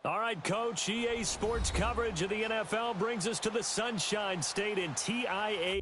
All right, Coach, EA Sports coverage of the NFL brings us to the Sunshine State in TIA.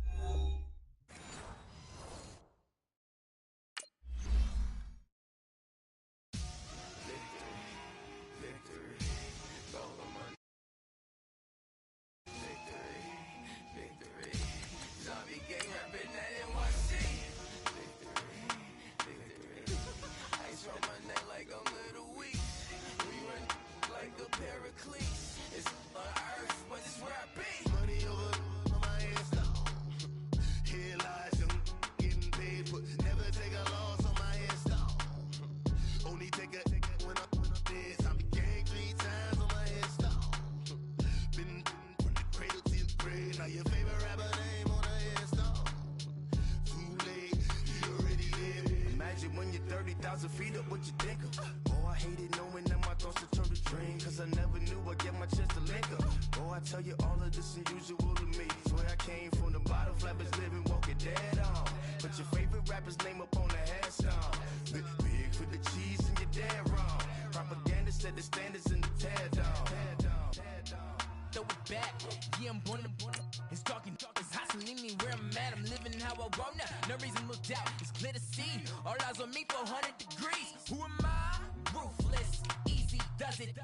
When you're 30,000 feet up, what you think of? Oh, I hated knowing that my thoughts would turn to dream, cause I never knew I'd get my chance to link up. Oh, I tell you all of this unusual to me. Swear I came from the bottom, flappers living, walking dead on. Put your favorite rapper's name up on the headstone. Big for the cheese and you're dead wrong. Propaganda set the standards in the tear down. Throw it back, yeah, I'm born to it's talking, it's hustling me where I'm at. I'm living how I want now. No reason to doubt, it's clear to see. All eyes on me for 100 degrees. Who am I? Ruthless, easy, does it.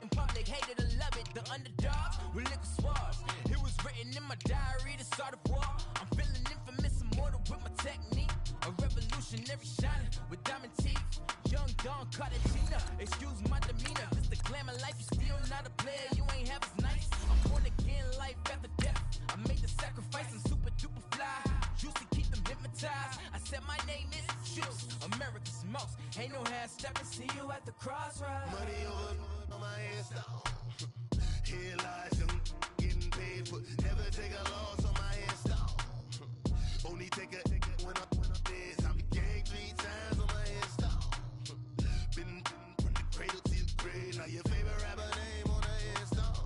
In public, hated or love it. The underdogs with liquor swabs. It was written in my diary to start a war. I'm feeling infamous, immortal with my technique. A revolutionary shining with diamond teeth. Young Don Cartagena, excuse my demeanor. This the glamour life, you still not a player. You ain't half as nice. I'm born again, life after death. I made the sacrifice and super duper fly. Used to keep them hypnotized. I said my name is Juice, America's most. Ain't no half stepping. See you at the crossroads. Money over on my headstone. Here lies young, getting paid, but never take a loss on my headstone. Only take a when I'm dead. I be gang 3 times on my headstone. Been from the cradle to the grave. Now your favorite rapper name on the headstone.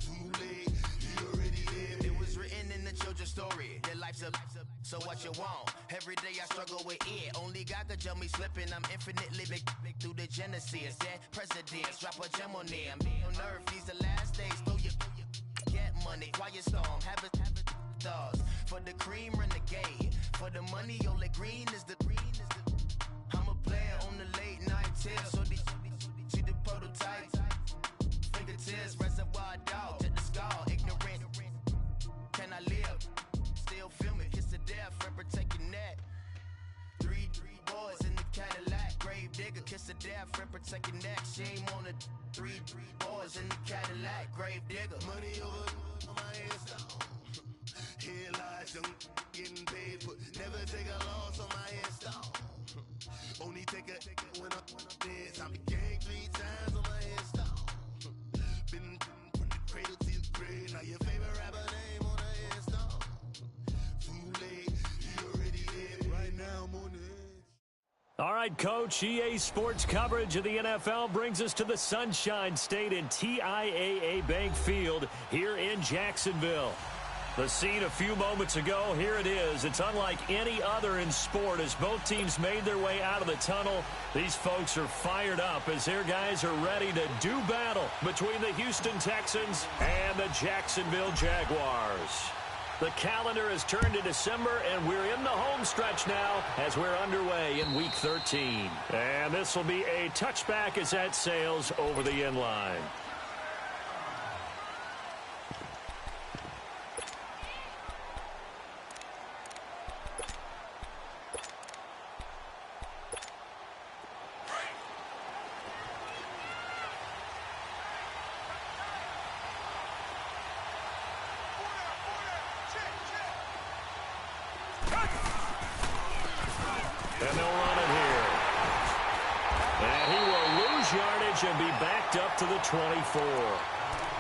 Too late, you already lived. It was written in the children's story. Their life's up, so what you want? Every day I struggle with it. Only God could tell me slipping. I'm infinitely big through the genesis. Dead presidents, drop a gem on them. On earth, these the last days. Throw your get money, quiet storm. Have it stars. For the cream, renegade. For the money, only green is the I'm a player on the late night tips. So they see the prototype. Fingertips, reservoir dog. Check the skull, ignorant. Can I live? Still filming, kiss to death, friend protect your neck. Three boys in the Cadillac, grave digger, kiss to death, friend protect your neck. Shame on the three boys in the Cadillac, grave digger. Money over on my headstone. Here lies young, getting paid, but never take a loss on my headstone. Only take a when I'm dead. I be gang 3 times on my headstone. Been from the cradle to the grave. Now your favorite rapper name on the headstone. Too late, you already lived. Right now I'm on the edge. All right, Coach, EA Sports coverage of the NFL brings us to the Sunshine State in TIAA Bank Field here in Jacksonville. The scene a few moments ago, here it is. It's unlike any other in sport as both teams made their way out of the tunnel. These folks are fired up as their guys are ready to do battle between the Houston Texans and the Jacksonville Jaguars. The calendar has turned to December, and we're in the home stretch now as we're underway in Week 13. And this will be a touchback as that sails over the end line. And they'll run it here. And he will lose yardage and be backed up to the 24.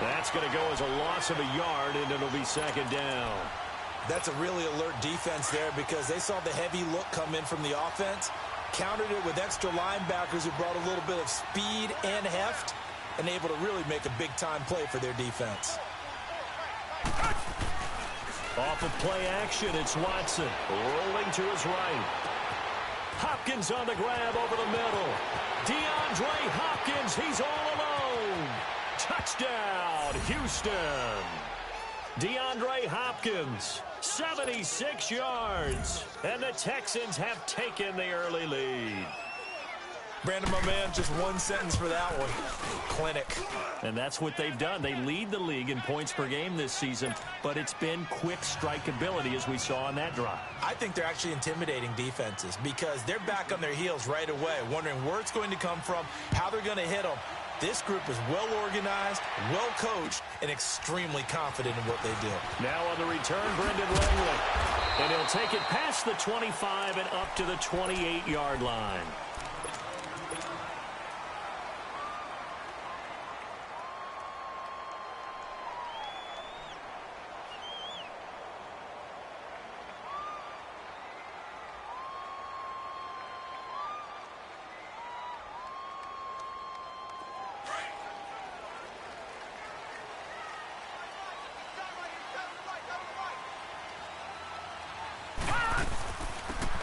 That's going to go as a loss of a yard, and it'll be second down. That's a really alert defense there because they saw the heavy look come in from the offense, countered it with extra linebackers who brought a little bit of speed and heft, and able to really make a big-time play for their defense. Off of play action, it's Watson rolling to his right. Hopkins on the grab over the middle. DeAndre Hopkins, he's all alone. zone. Touchdown, Houston. DeAndre Hopkins, 76 yards. And the Texans have taken the early lead. Brandon, my man, just one sentence for that one. Clinic. And that's what they've done. They lead the league in points per game this season, but it's been quick strikeability as we saw on that drive. I think they're actually intimidating defenses because they're back on their heels right away, wondering where it's going to come from, how they're going to hit them. This group is well organized, well coached, and extremely confident in what they do. Now on the return, Brendan Langley. And he'll take it past the 25 and up to the 28-yard line.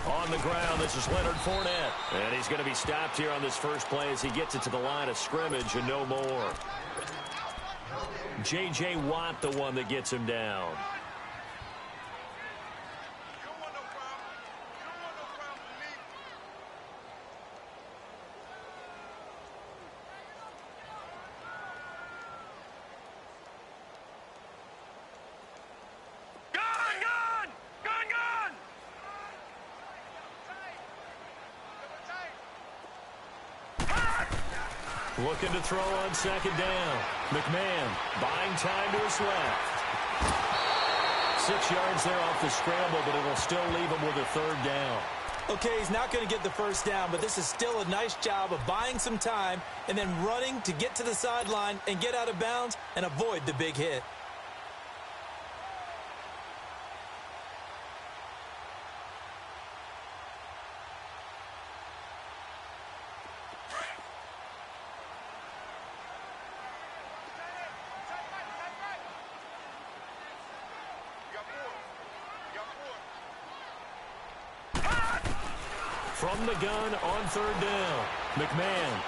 On the ground, this is Leonard Fournette. And he's going to be stopped here on this first play as he gets it to the line of scrimmage and no more. J.J. Watt, the one that gets him down. Looking to throw on second down. McMahon buying time to his left. 6 yards there off the scramble, but it'll still leave him with a third down. Okay, he's not going to get the first down, but this is still a nice job of buying some time and then running to get to the sideline and get out of bounds and avoid the big hit. From the gun on third down. McMahon.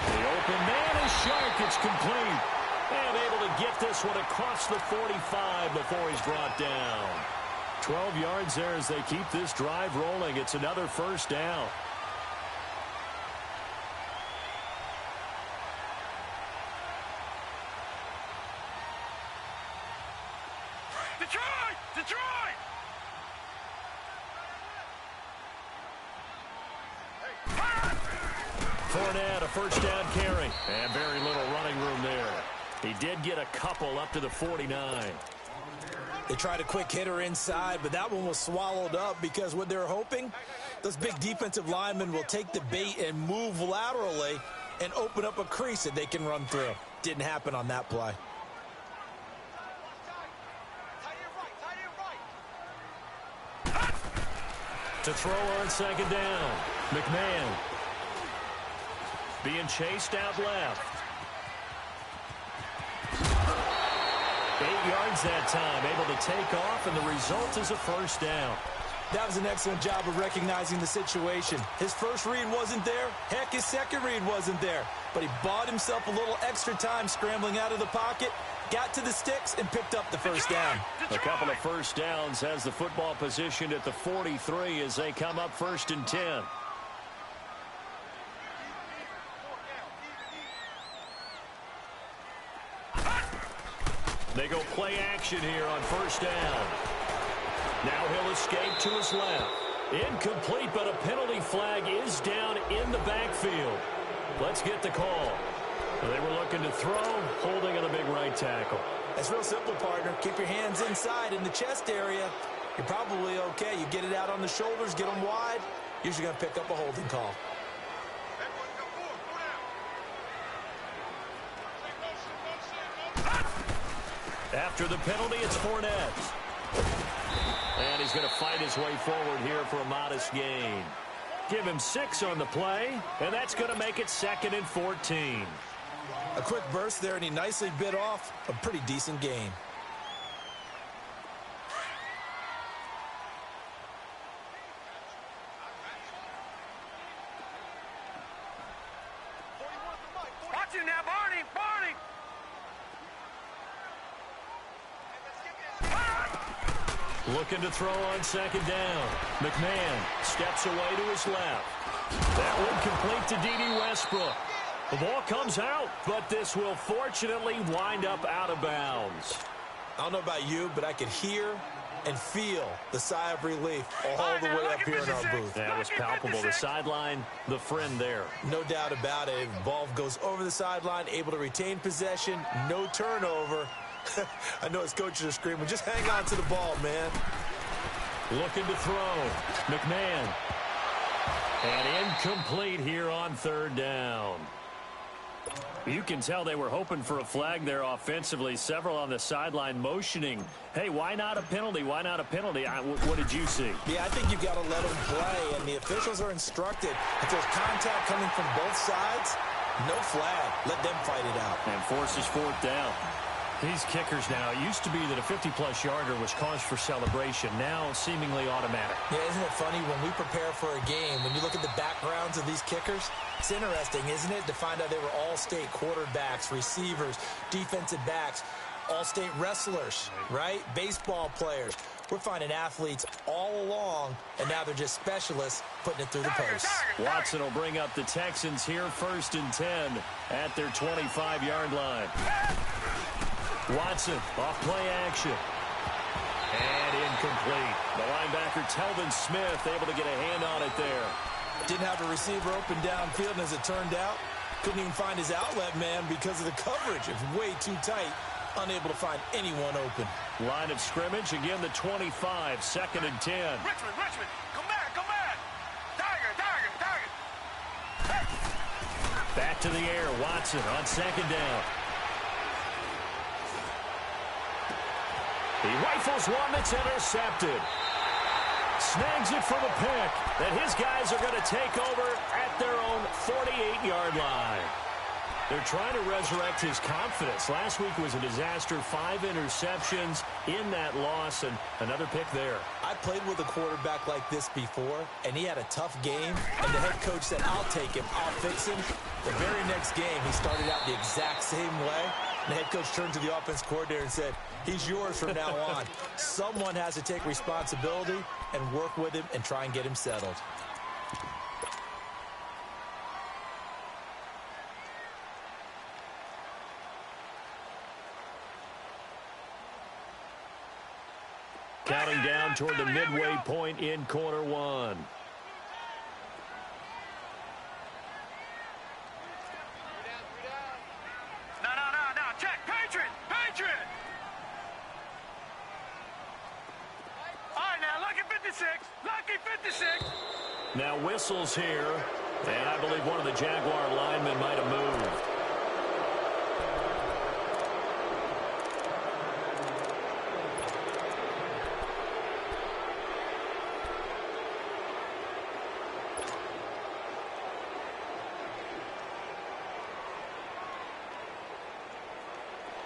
The open man is sharp. It's complete. And able to get this one across the 45 before he's brought down. 12 yards there as they keep this drive rolling. It's another first down. Detroit! Detroit! Fournette, a first down carry. And very little running room there. He did get a couple up to the 49. They tried a quick hitter inside, but that one was swallowed up because what they're hoping, those big defensive linemen will take the bait and move laterally and open up a crease that they can run through. Didn't happen on that play. To throw on second down. McMahon. Being chased out left. 8 yards that time. Able to take off, and the result is a first down. That was an excellent job of recognizing the situation. His first read wasn't there. Heck, his second read wasn't there. But he bought himself a little extra time scrambling out of the pocket, got to the sticks, and picked up the first down. A couple of first downs has the football positioned at the 43 as they come up 1st and 10. They go play action here on first down. Now he'll escape to his left. Incomplete, but a penalty flag is down in the backfield. Let's get the call. They were looking to throw, holding on the big right tackle. That's real simple, partner. Keep your hands inside in the chest area. You're probably okay. You get it out on the shoulders, get them wide. Usually going to pick up a holding call. After the penalty, it's Fournette. And he's going to fight his way forward here for a modest gain. Give him 6 on the play, and that's going to make it 2nd and 14. A quick burst there, and he nicely bit off a pretty decent gain. Watch him now, Barney! Looking to throw on second down. McMahon steps away to his left. That one complete to D.D. Westbrook. The ball comes out, but this will fortunately wind up out of bounds. I don't know about you, but I could hear and feel the sigh of relief all the way up here in our booth. That was palpable. The sideline, the friend there. No doubt about it. The ball goes over the sideline, able to retain possession, no turnover. I know his coaches are screaming, just hang on to the ball, man. Looking to throw. McMahon. And incomplete here on third down. You can tell they were hoping for a flag there offensively. Several on the sideline motioning. Hey, why not a penalty? Why not a penalty? What did you see? Yeah, I think you've got to let them play, and the officials are instructed. If there's contact coming from both sides, no flag. Let them fight it out. And forces fourth down. These kickers now, it used to be that a 50-plus yarder was cause for celebration. Now seemingly automatic. Yeah, isn't it funny when we prepare for a game, when you look at the backgrounds of these kickers, it's interesting, isn't it, to find out they were all-state quarterbacks, receivers, defensive backs, all-state wrestlers, right? Baseball players. We're finding athletes all along, and now they're just specialists putting it through the post. Watson will bring up the Texans here, 1st and 10 at their 25-yard line. Watson, off play action. And incomplete. The linebacker, Telvin Smith, able to get a hand on it there. Didn't have a receiver open downfield, and as it turned out, couldn't even find his outlet man because of the coverage. It was way too tight, unable to find anyone open. Line of scrimmage, again the 25, 2nd and 10. Richmond, come back. Target. Hey. Back to the air, Watson on 2nd down. He rifles one that's intercepted. Snags it for the pick. And his guys are going to take over at their own 48-yard line. They're trying to resurrect his confidence. Last week was a disaster. 5 interceptions in that loss, and another pick there. I played with a quarterback like this before, and he had a tough game, and the head coach said, I'll take him, I'll fix him. The very next game, he started out the exact same way. The head coach turned to the offense coordinator and said, he's yours from now on. Someone has to take responsibility and work with him and try and get him settled. Counting down toward the midway point in quarter one. No. Check. Patriot. All right, now, lucky 56. Now whistles here, and I believe one of the Jaguar linemen might have moved.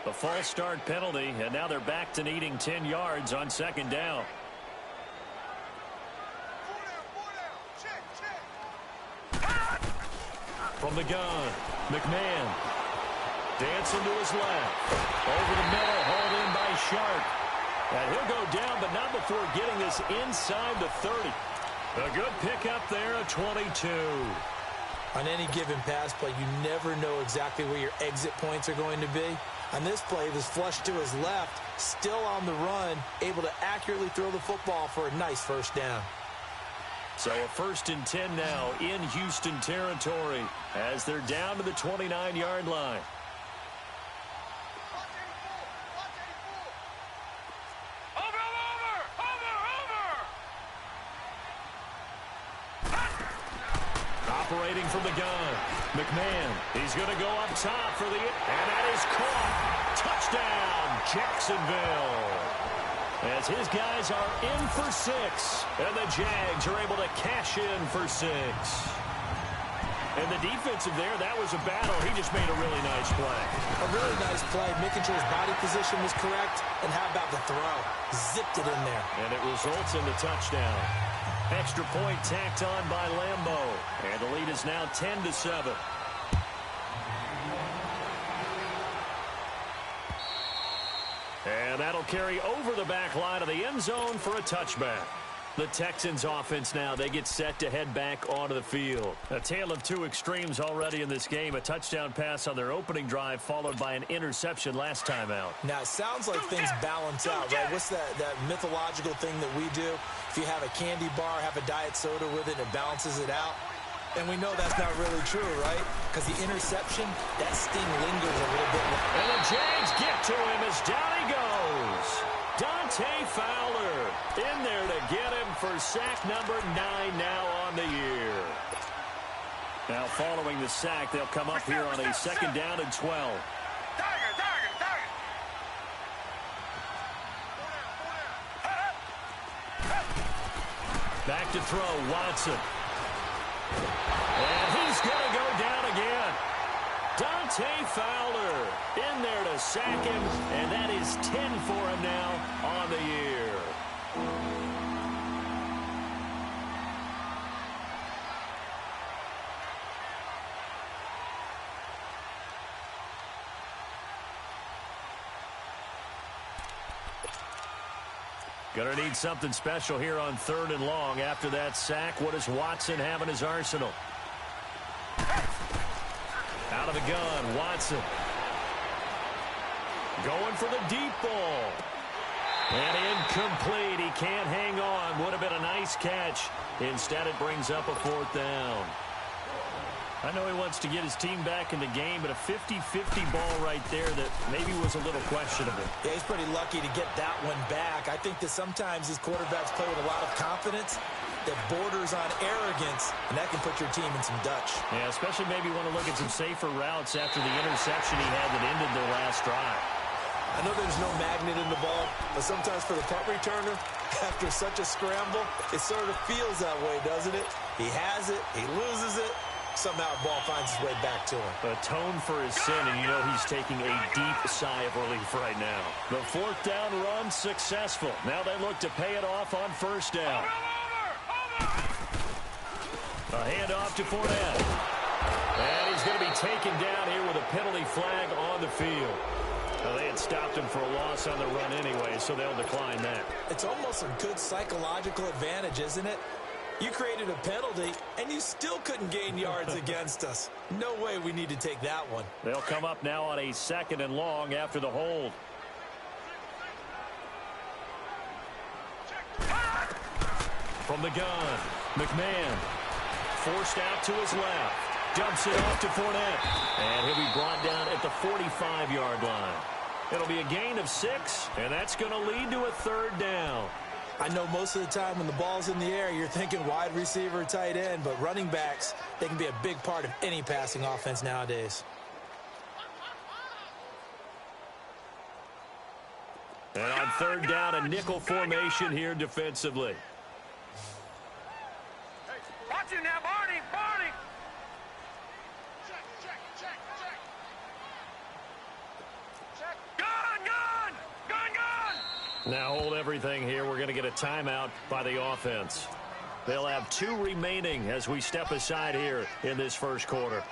A false start penalty, and now they're back to needing 10 yards on 2nd down. From the gun, McMahon dancing to his left. Over the middle, hauled in by Sharp. And he'll go down, but not before getting this inside the 30. A good pickup there, a 22. On any given pass play, you never know exactly where your exit points are going to be. On this play, he was flushed to his left, still on the run, able to accurately throw the football for a nice first down. So a 1st and 10 now in Houston territory as they're down to the 29-yard line. Operating from the gun, McMahon. He's going to go up top for the, and that is caught. Touchdown, Jacksonville. As his guys are in for 6, and the Jags are able to cash in for 6. And the defensive there, that was a battle. He just made a really nice play. A really nice play, making sure his body position was correct. And how about the throw? Zipped it in there. And it results in the touchdown. Extra point tacked on by Lambeau. And the lead is now 10-7. And that'll carry over the back line of the end zone for a touchback. The Texans offense now, they get set to head back onto the field. A tale of two extremes already in this game. A touchdown pass on their opening drive followed by an interception last time out. Now, it sounds like things balance out, right? What's that mythological thing that we do? If you have a candy bar, have a diet soda with it, and it balances it out. And we know that's not really true, right? Because the interception, that sting lingers a little bit. And the Jags get to him as down he goes. Dante Fowler in there to get him for sack number 9 now on the year. Now following the sack, they'll come up here on a second down and 12. Back to throw, Watson. And he's going to go down again. Dante Fowler in there to sack him, and that is 10 for him now on the year. Gonna need something special here on 3rd and long. After that sack, what does Watson have in his arsenal? Out of the gun, Watson. Going for the deep ball. And incomplete. He can't hang on. Would have been a nice catch. Instead, it brings up a 4th down. I know he wants to get his team back in the game, but a 50-50 ball right there that maybe was a little questionable. Yeah, he's pretty lucky to get that one back. I think that sometimes these quarterbacks play with a lot of confidence that borders on arrogance, and that can put your team in some Dutch. Yeah, especially maybe want to look at some safer routes after the interception he had that ended their last drive. I know there's no magnet in the ball, but sometimes for the punt returner, after such a scramble, it sort of feels that way, doesn't it? He has it, he loses it, somehow the ball finds its way back to him. Atone for his sin, and you know he's taking a deep sigh of relief right now. The 4th down run successful. Now they look to pay it off on 1st down. A handoff to Fournette. And he's going to be taken down here with a penalty flag on the field. Well, they had stopped him for a loss on the run anyway, so they'll decline that. It's almost a good psychological advantage, isn't it? You created a penalty, and you still couldn't gain yards against us. No way we need to take that one. They'll come up now on a 2nd and long after the hold. From the gun, McMahon forced out to his left. Dumps it off to Fournette. And he'll be brought down at the 45-yard line. It'll be a gain of 6, and that's going to lead to a 3rd down. I know most of the time when the ball's in the air, you're thinking wide receiver, tight end, but running backs, they can be a big part of any passing offense nowadays. And on 3rd down, a nickel formation here defensively. Watch it now, Barney, Barney. Now hold everything here. We're going to get a timeout by the offense. They'll have 2 remaining as we step aside here in this 1st quarter.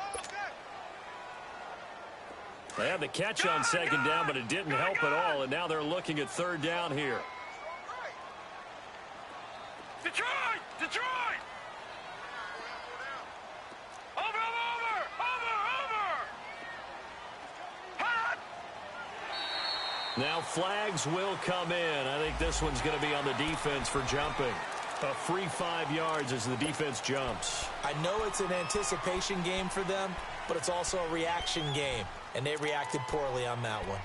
They had the catch on 2nd down, but it didn't help at all, and now they're looking at 3rd down here. Detroit! Detroit! Now flags will come in. I think this one's going to be on the defense for jumping. A free 5 yards as the defense jumps. I know it's an anticipation game for them, but it's also a reaction game, and they reacted poorly on that one.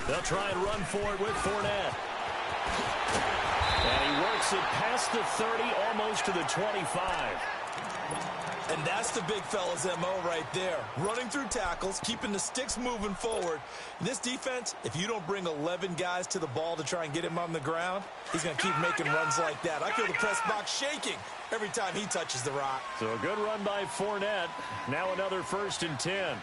They'll try and run for it with Fournette. And he works it past the 30, almost to the 25. And that's the big fella's MO right there. Running through tackles, keeping the sticks moving forward. In this defense, if you don't bring 11 guys to the ball to try and get him on the ground, he's going to keep making runs like that. I feel the press box shaking every time he touches the rock. So a good run by Fournette. Now another 1st and 10.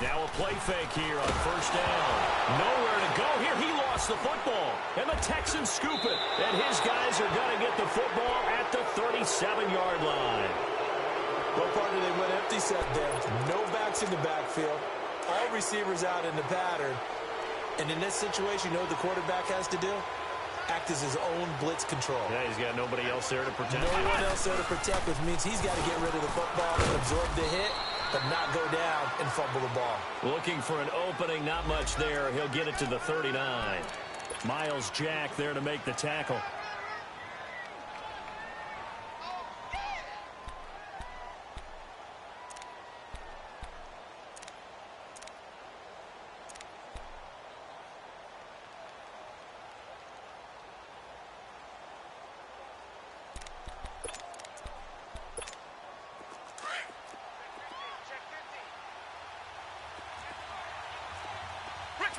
Now a play fake here on first down. Nowhere to go here. He lost the football. And the Texans scoop it. And his guys are going to get the football at the 37-yard line. What part did they went empty set there? No backs in the backfield. All receivers out in the pattern. And in this situation, you know what the quarterback has to do? Act as his own blitz control. Yeah, he's got nobody else there to protect. No one else there to protect, which means he's got to get rid of the football and absorb the hit, but not go down and fumble the ball. Looking for an opening, not much there. He'll get it to the 39. Miles Jack there to make the tackle.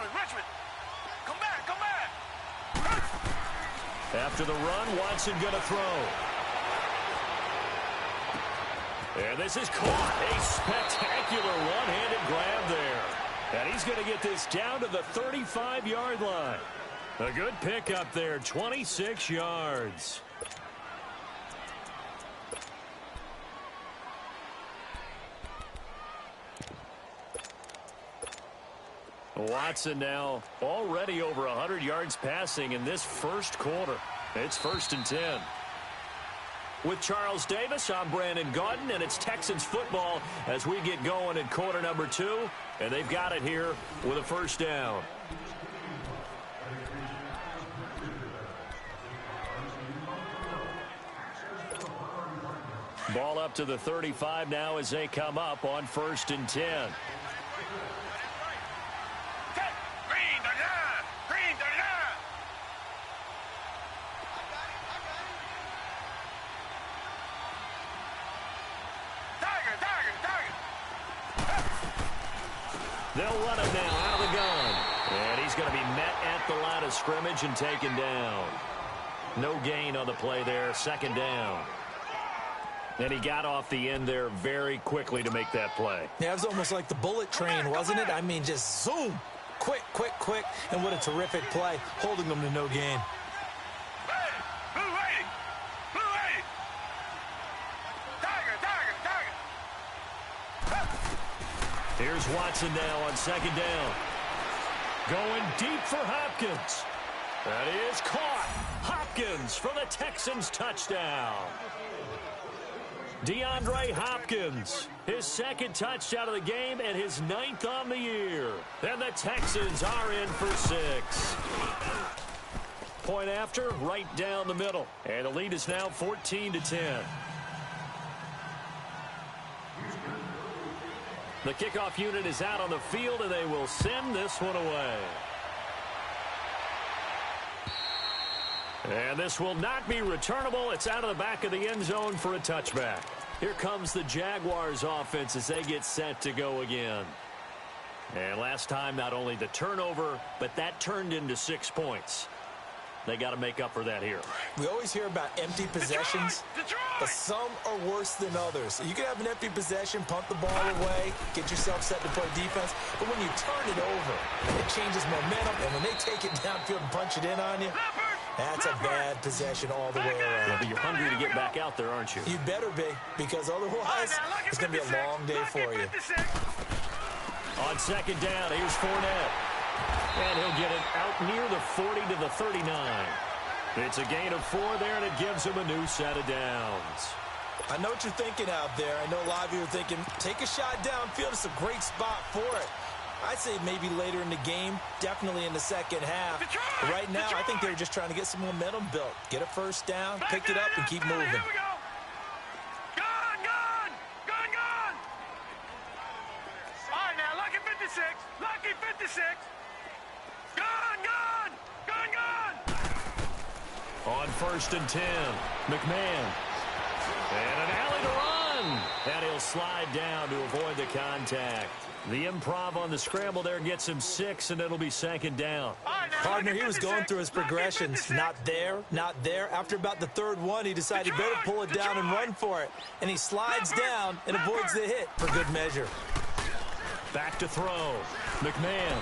Richmond, come back, come back. After the run, Watson going to throw. And this is caught. A spectacular one-handed grab there. And he's going to get this down to the 35-yard line. A good pickup there, 26 yards. Watson now already over 100 yards passing in this first quarter. It's 1st and 10. With Charles Davis, I'm Brandon Gaudin, and it's Texans football as we get going in quarter number 2. And they've got it here with a first down. Ball up to the 35 now as they come up on 1st and 10. They'll run it now out of the gun. And he's going to be met at the line of scrimmage and taken down. No gain on the play there. 2nd down. And he got off the end there very quickly to make that play. Yeah, it was almost like the bullet train, wasn't it? I mean, just zoom. Quick, quick, quick. And what a terrific play, holding them to no gain. Here's Watson now on 2nd down. Going deep for Hopkins. That is caught. Hopkins for the Texans touchdown. DeAndre Hopkins, his 2nd touchdown of the game and his 9th on the year. And the Texans are in for 6. Point after, right down the middle. And the lead is now 14-10. The kickoff unit is out on the field, and they will send this one away. And this will not be returnable. It's out of the back of the end zone for a touchback. Here comes the Jaguars offense as they get set to go again. And last time, not only the turnover, but that turned into 6 points. They got to make up for that here. We always hear about empty possessions, but some are worse than others. You can have an empty possession, punt the ball away, get yourself set to play defense, but when you turn it over, it changes momentum, and when they take it downfield and punch it in on you, that's a bad possession all the way around. Yeah, but you're hungry to get back out there, aren't you? You better be, because otherwise, it's going to be a long day for you. On 2nd down, here's Fournette. And he'll get it out near the 40 to the 39. It's a gain of 4 there, and it gives him a new set of downs. I know what you're thinking out there. I know a lot of you are thinking, take a shot downfield. It's a great spot for it. I'd say maybe later in the game, definitely in the second half. But right now, I think they're just trying to get some momentum built. Get a first down, pick it up, and keep moving. Here we go. Gun, gun, gun, gun. All right, now, lucky 56. Lucky 56. Gun, gun, gun, gun. On 1st and 10, McMahon. And an alley to run. And he'll slide down to avoid the contact. The improv on the scramble there gets him 6, and it'll be 2nd down. Partner, he was going through his progressions. Not there, not there. After about the 3rd one, he decided he better pull it down and run for it. And he slides down and avoids the hit for good measure. Back to throw. McMahon.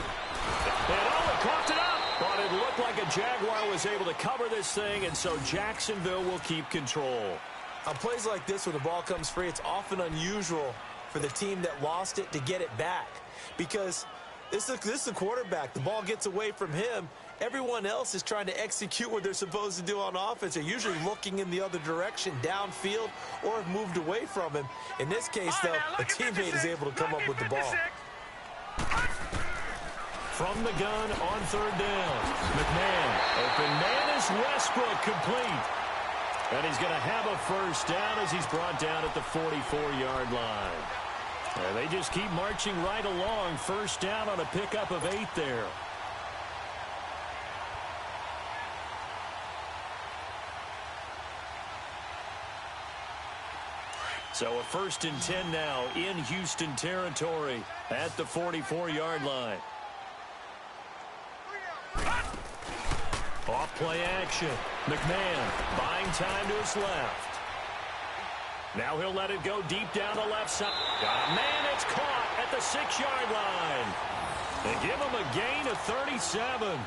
And coughed it up. But it looked like a Jaguar was able to cover this thing, and so Jacksonville will keep control. On plays like this where the ball comes free, it's often unusual for the team that lost it to get it back. Because this is the quarterback. The ball gets away from him. Everyone else is trying to execute what they're supposed to do on offense. They're usually looking in the other direction, downfield, or have moved away from him. In this case, though, a teammate is able to come up with the ball. From the gun on third down. McMahon. Open man is Westbrook, complete. And he's going to have a first down as he's brought down at the 44-yard line. And they just keep marching right along. First down on a pickup of 8 there. So a 1st and 10 now in Houston territory at the 44-yard line. Off play action. McMahon buying time to his left. Now he'll let it go deep down the left side. Man, it's caught at the 6-yard line. They give him a gain of 37.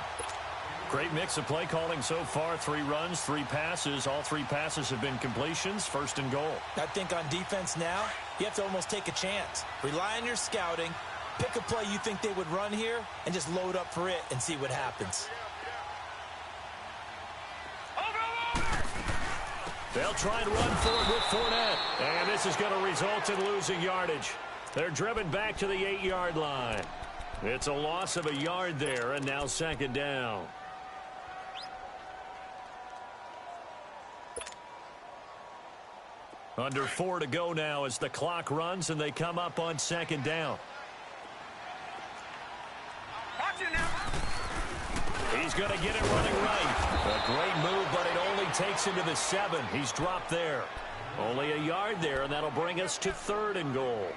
Great mix of play calling so far. 3 runs, 3 passes. All 3 passes have been completions. 1st and goal. I think on defense now, you have to almost take a chance. Rely on your scouting. Pick a play you think they would run here and just load up for it and see what happens. They'll try and run for it with Fournette. And this is going to result in losing yardage. They're driven back to the 8-yard line. It's a loss of a yard there, and now 2nd down. Under 4 to go now as the clock runs and they come up on 2nd down. He's going to get it running right. A great move, but it only takes him to the 7. He's dropped there. Only a yard there, and that'll bring us to 3rd and goal.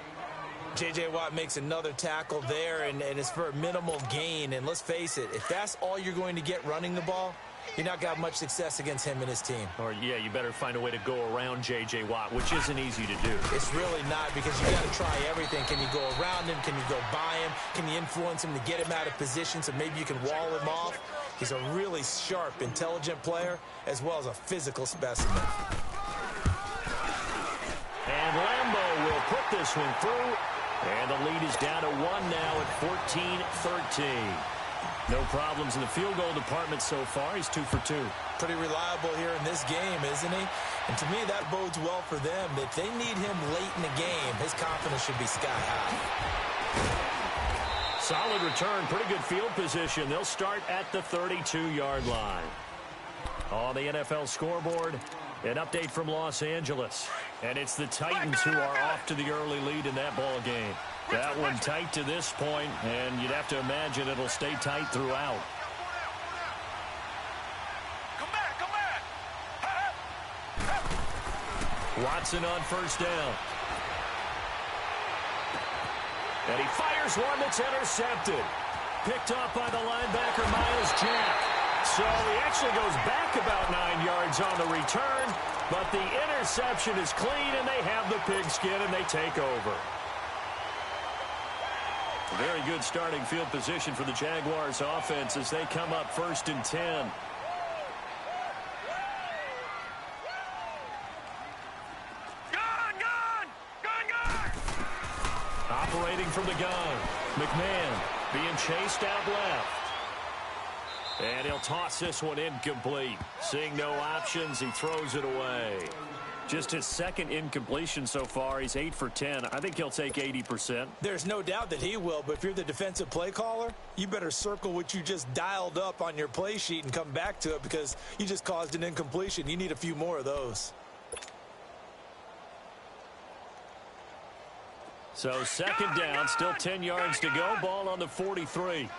J.J. Watt makes another tackle there, and it's for a minimal gain. And let's face it, if that's all you're going to get running the ball, you're not got much success against him and his team. Or, yeah, you better find a way to go around J.J. Watt, which isn't easy to do. It's really not, because you got to try everything. Can you go around him? Can you go by him? Can you influence him to get him out of position so maybe you can wall him off? He's a really sharp, intelligent player, as well as a physical specimen. And Lambeau will put this one through. And the lead is down to 1 now at 14-13. No problems in the field goal department so far. He's 2 for 2. Pretty reliable here in this game, isn't he? And to me, that bodes well for them. If they need him late in the game, his confidence should be sky high. Solid return, pretty good field position. They'll start at the 32-yard line. On the NFL scoreboard, an update from Los Angeles. And it's the Titans who are off to the early lead in that ball game. That one tight to this point, and you'd have to imagine it'll stay tight throughout. Come back. Watson on 1st down. And he fires one that's intercepted. Picked off by the linebacker, Miles Jack. So he actually goes back about 9 yards on the return, but the interception is clean, and they have the pigskin, and they take over. Very good starting field position for the Jaguars offense as they come up 1st and 10. Gun! Operating from the gun. McMahon being chased out left. And he'll toss this one incomplete. Seeing no options, he throws it away. Just his 2nd incompletion so far. He's 8 for 10. I think he'll take 80%. There's no doubt that he will, but if you're the defensive play caller, you better circle what you just dialed up on your play sheet and come back to it, because you just caused an incompletion. You need a few more of those. So 2nd down, still 10 yards to go. Ball on the 43.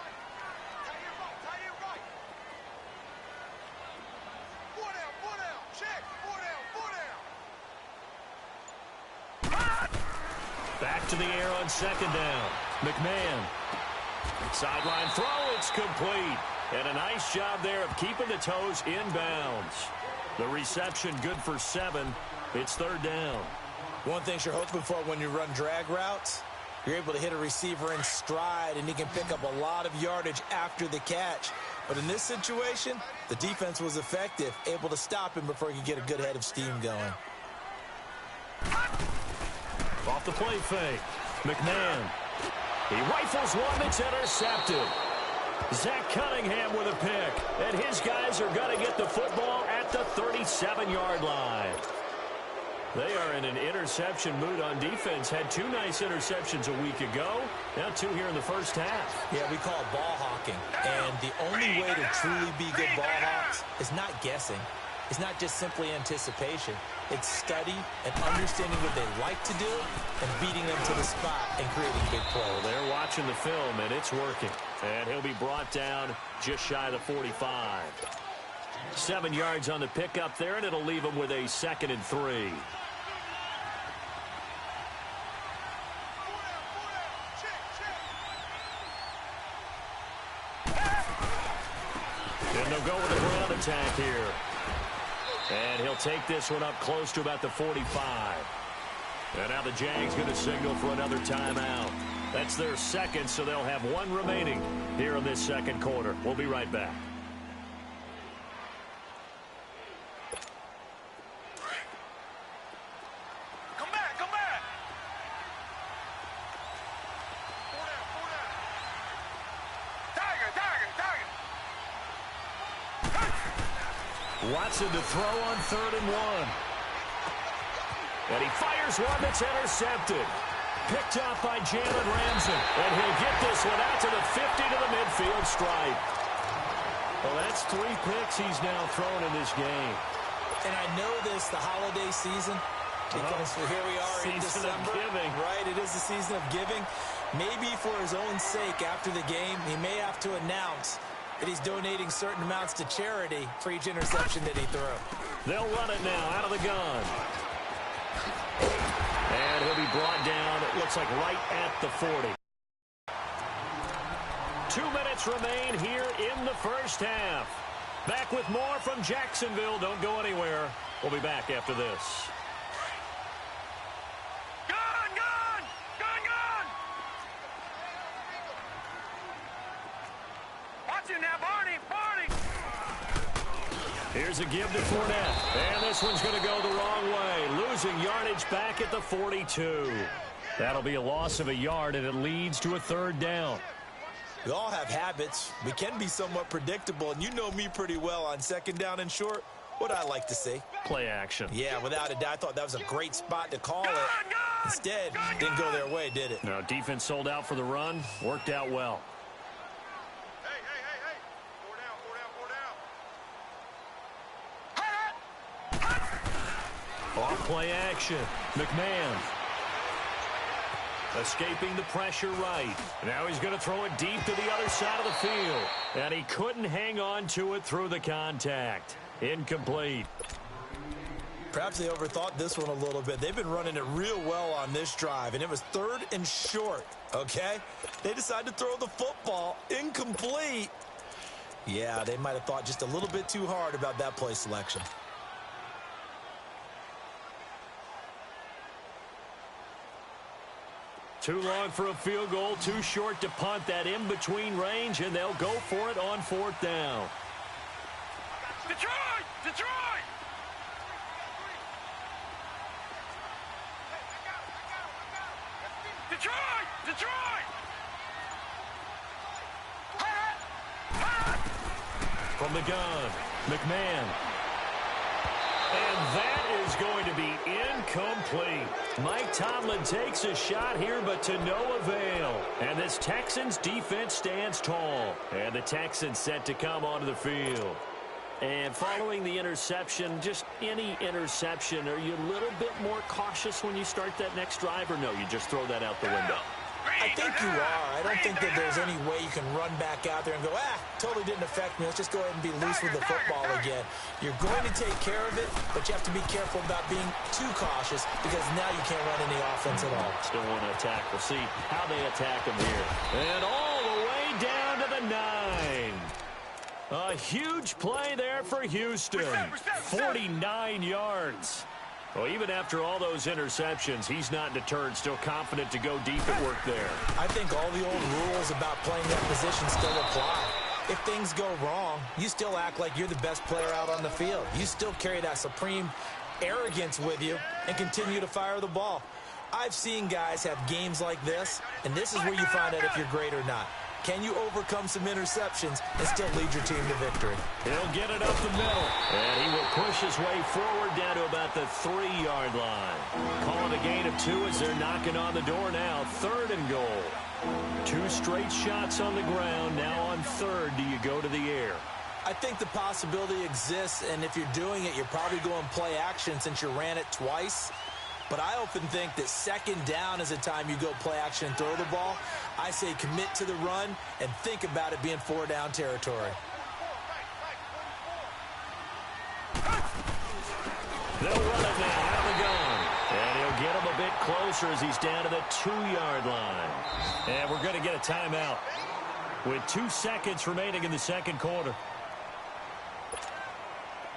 Back to the air on 2nd down. McMahon. Sideline throw, it's complete. And a nice job there of keeping the toes inbounds. The reception good for 7. It's 3rd down. One thing you're hoping for when you run drag routes, You're able to hit a receiver in stride, and he can pick up a lot of yardage after the catch. But in this situation, the defense was effective, able to stop him before he could get a good head of steam going. Off the play fake. McMahon. He rifles one that's intercepted. Zach Cunningham with a pick. And his guys are going to get the football at the 37-yard line. They are in an interception mood on defense. Had 2 nice interceptions a week ago. Now 2 here in the first half. Yeah, we call it ball hawking. And the only way to truly be good ball hawks is not guessing. It's not just simply anticipation. It's study and understanding what they like to do and beating them to the spot and creating big plays. Well, they're watching the film, and it's working. And he'll be brought down just shy of the 45. 7 yards on the pickup there, and it'll leave him with a 2nd and 3. And they'll go with a ground attack here. And he'll take this one up close to about the 45. And now the Jags going to signal for another timeout. That's their 2nd, so they'll have 1 remaining here in this 2nd quarter. We'll be right back. Come back, come back. Tiger, tiger, tiger. Watson to throw on 3rd and 1. And he fires one that's intercepted. Picked off by Jalen Ramsey. And he'll get this one out to the 50 to the midfield stripe. Well, that's 3 picks he's now thrown in this game. And I know this, the holiday season, because here we are in December. Giving. Right, it is the season of giving. Maybe for his own sake after the game, he may have to announce that he's donating certain amounts to charity for each interception that he threw. They'll run it now out of the gun. And he'll be brought down, it looks like right at the 40. 2 minutes remain here in the first half. Back with more from Jacksonville. Don't go anywhere. We'll be back after this. Gun, gun, gun, gun. Watch it now, Barney, Barney. Here's a give to Fournette. And this one's going to go the wrong way. Losing yardage back at the 42. That'll be a loss of a yard, and it leads to a 3rd down. We all have habits. We can be somewhat predictable, and you know me pretty well on 2nd down and short. What I like to see. Play action. Yeah, without a doubt, I thought that was a great spot to call it. Instead, didn't go their way, did it? No, defense sold out for the run. Worked out well. Hey, hey, hey, hey. 4 down, 4 down, 4 down. Off play action. McMahon. Escaping the pressure right. Now he's going to throw it deep to the other side of the field. And he couldn't hang on to it through the contact. Incomplete. Perhaps they overthought this one a little bit. They've been running it real well on this drive, and it was 3rd and short, okay? They decided to throw the football incomplete. Yeah, they might have thought just a little bit too hard about that play selection. Too long for a field goal, too short to punt. That in-between range, and they'll go for it on 4th down. Detroit! Detroit! Detroit! Detroit! From the gun, McMahon. And that is going to be incomplete. Mike Tomlin takes a shot here, but to no avail. And this Texans defense stands tall. And the Texans set to come onto the field. And following the interception, just any interception, are you a little bit more cautious when you start that next drive, or no, you just throw that out the window? I think you are. I don't think that there's any way you can run back out there and go, totally didn't affect me. Let's just go ahead and be loose with the football again. You're going to take care of it, but you have to be careful about being too cautious because now you can't run any offense at all. Still want to attack. We'll see how they attack him here. And all the way down to the 9. A huge play there for Houston. 49 yards. Well, even after all those interceptions, he's not deterred, still confident to go deep at work there. I think all the old rules about playing that position still apply. If things go wrong, you still act like you're the best player out on the field. You still carry that supreme arrogance with you and continue to fire the ball. I've seen guys have games like this, and this is where you find out if you're great or not. Can you overcome some interceptions and still lead your team to victory? He'll get it up the middle, and he will push his way forward down to about the 3-yard line. Calling a gain of 2 as they're knocking on the door now. 3rd and goal. 2 straight shots on the ground. Now on 3rd, do you go to the air? I think the possibility exists, and if you're doing it, you're probably going play action since you ran it twice. But I often think that 2nd down is a time you go play action and throw the ball. I say commit to the run and think about it being 4-down territory. They'll run it now out of the gun. And he'll get him a bit closer as he's down to the 2-yard line. And we're going to get a timeout with 2 seconds remaining in the 2nd quarter.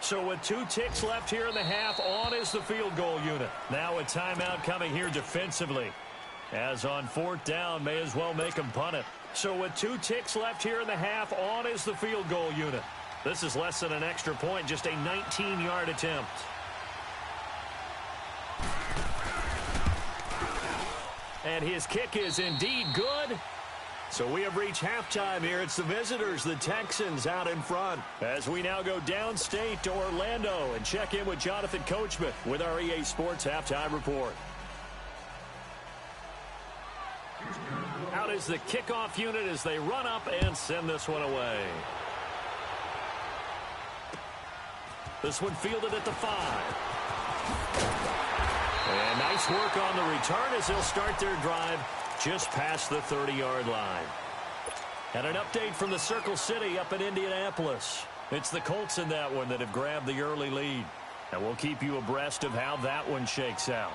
So with 2 ticks left here in the half, on is the field goal unit. Now a timeout coming here defensively. As on 4th down, may as well make them punt it. So with 2 ticks left here in the half, on is the field goal unit. This is less than an extra point, just a 19-yard attempt. And his kick is indeed good. So we have reached halftime here. It's the visitors, the Texans, out in front. As we now go downstate to Orlando and check in with Jonathan Coachman with our EA Sports Halftime Report. Out is the kickoff unit as they run up and send this one away. This one fielded at the 5. And nice work on the return as they'll start their drive just past the 30-yard line. And an update from the Circle City up in Indianapolis. It's the Colts in that one that have grabbed the early lead. And we'll keep you abreast of how that one shakes out.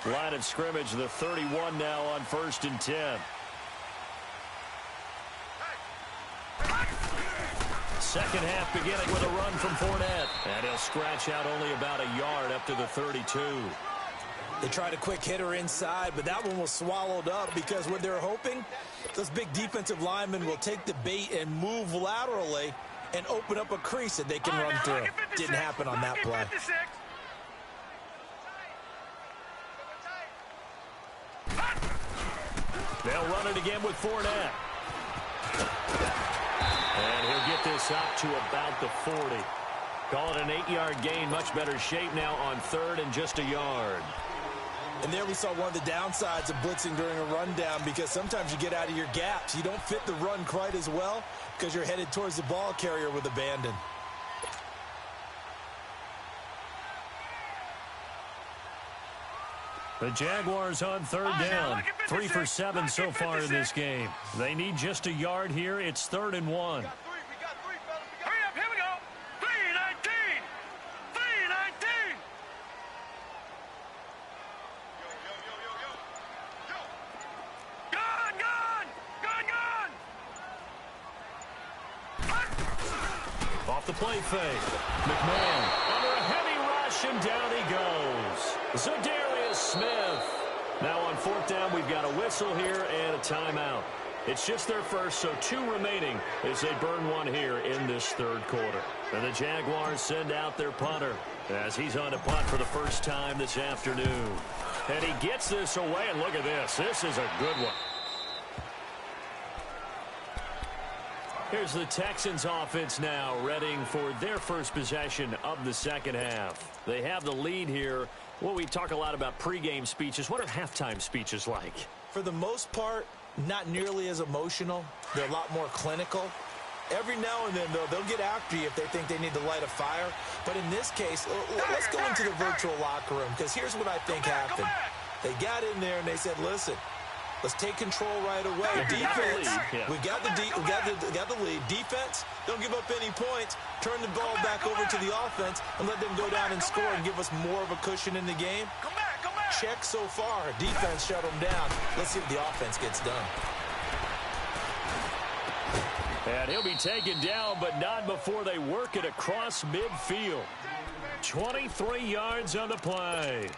Line of scrimmage, the 31 now on 1st and 10. Second half beginning with a run from Fournette. And he'll scratch out only about a yard up to the 32. They tried a quick hitter inside, but that one was swallowed up because what they're hoping, those big defensive linemen will take the bait and move laterally and open up a crease that they can run through. Didn't happen on that play. They'll run it again with Fournette. And he'll get this up to about the 40. Call it an 8-yard gain. Much better shape now on 3rd and just a yard. And there we saw one of the downsides of blitzing during a rundown because sometimes you get out of your gaps. You don't fit the run quite as well because you're headed towards the ball carrier with abandon. The Jaguars on 3rd down. 3 for 7 so far in this game. They need just a yard here. It's 3rd and 1. Off the play fake. McMahon under a heavy rush, and down he goes. Zadarius Smith. Now on 4th down, we've got a whistle here and a timeout. It's just their first, so 2 remaining as they burn one here in this 3rd quarter. And the Jaguars send out their punter as he's on to punt for the first time this afternoon. And he gets this away, and look at this. This is a good one. Here's the Texans offense now, readying for their first possession of the 2nd half. They have the lead here. Well, we talk a lot about pregame speeches. What are halftime speeches like? For the most part, not nearly as emotional. They're a lot more clinical. Every now and then, though, they'll get after you if they think they need to light a fire. But in this case, let's go into the virtual locker room, because here's what I think happened. They got in there and they said, listen, let's take control right away. Defense, we got the lead. Defense, don't give up any points. Turn the ball back over to the offense and let them go down and score and give us more of a cushion in the game. Check so far. Defense shut them down. Let's see what the offense gets done. And he'll be taken down, but not before they work it across midfield. 23 yards on the play.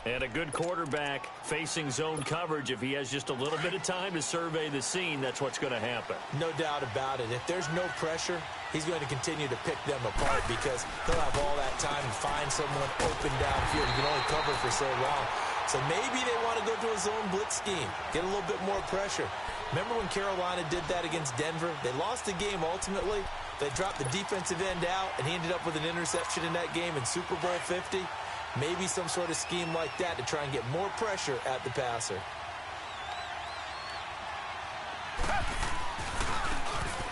And a good quarterback facing zone coverage. If he has just a little bit of time to survey the scene, that's what's going to happen. No doubt about it. If there's no pressure, he's going to continue to pick them apart because he'll have all that time to find someone open downfield. He can only cover for so long. So maybe they want to go to a zone blitz scheme, get a little bit more pressure. Remember when Carolina did that against Denver? They lost the game ultimately. They dropped the defensive end out, and he ended up with an interception in that game in Super Bowl 50. Maybe some sort of scheme like that to try and get more pressure at the passer.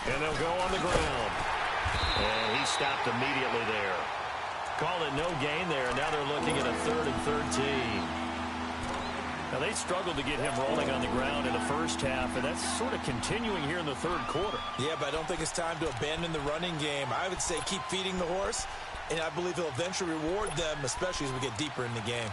And they'll go on the ground. And he stopped immediately there. Called it no gain there. Now they're looking at a 3rd and 13. Now, they struggled to get him rolling on the ground in the first half, and that's sort of continuing here in the third quarter. Yeah, but I don't think it's time to abandon the running game. I would say keep feeding the horse, and I believe he'll eventually reward them, especially as we get deeper in the game.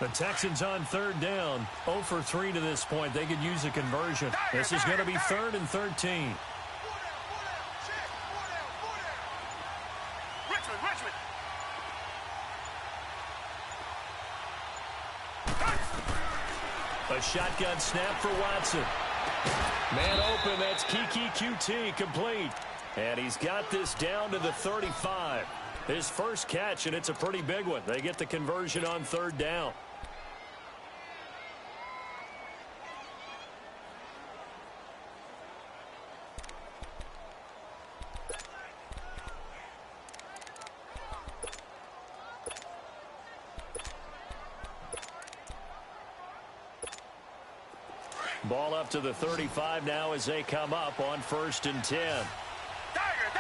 The Texans on 3rd down, 0 for 3 to this point. They could use a conversion. This is going to be 3rd and 13. A shotgun snap for Watson. Man open, that's Kiki QT complete. And he's got this down to the 35. His first catch, and it's a pretty big one. They get the conversion on 3rd down. Ball up to the 35 now as they come up on 1st and 10. Tiger.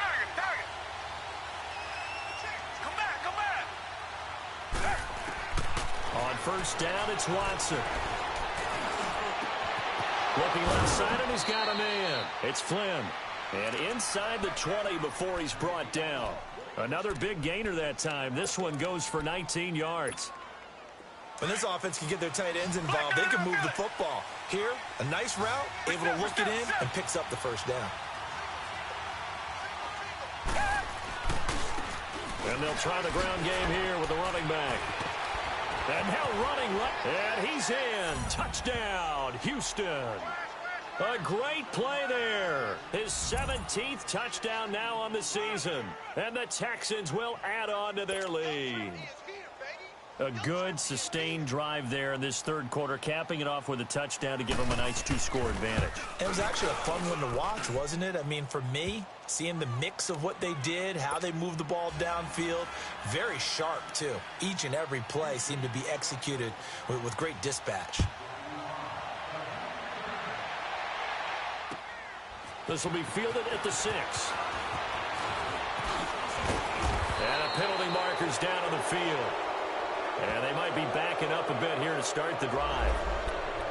Come back. On 1st down, it's Watson. Looking left side, and he's got a man. It's Flynn. And inside the 20 before he's brought down. Another big gainer that time. This one goes for 19 yards. When this offense can get their tight ends involved, they can move the football. Here, a nice route, able to look it in, and picks up the 1st down. And they'll try the ground game here with the running back. And now running, and he's in. Touchdown, Houston. A great play there. His 17th touchdown now on the season. And the Texans will add on to their lead. A good, sustained drive there in this 3rd quarter, capping it off with a touchdown to give them a nice 2-score advantage. It was actually a fun one to watch, wasn't it? I mean, for me, seeing the mix of what they did, how they moved the ball downfield, very sharp, too. Each and every play seemed to be executed with great dispatch. This will be fielded at the 6. And a penalty marker's down on the field. And they might be backing up a bit here to start the drive.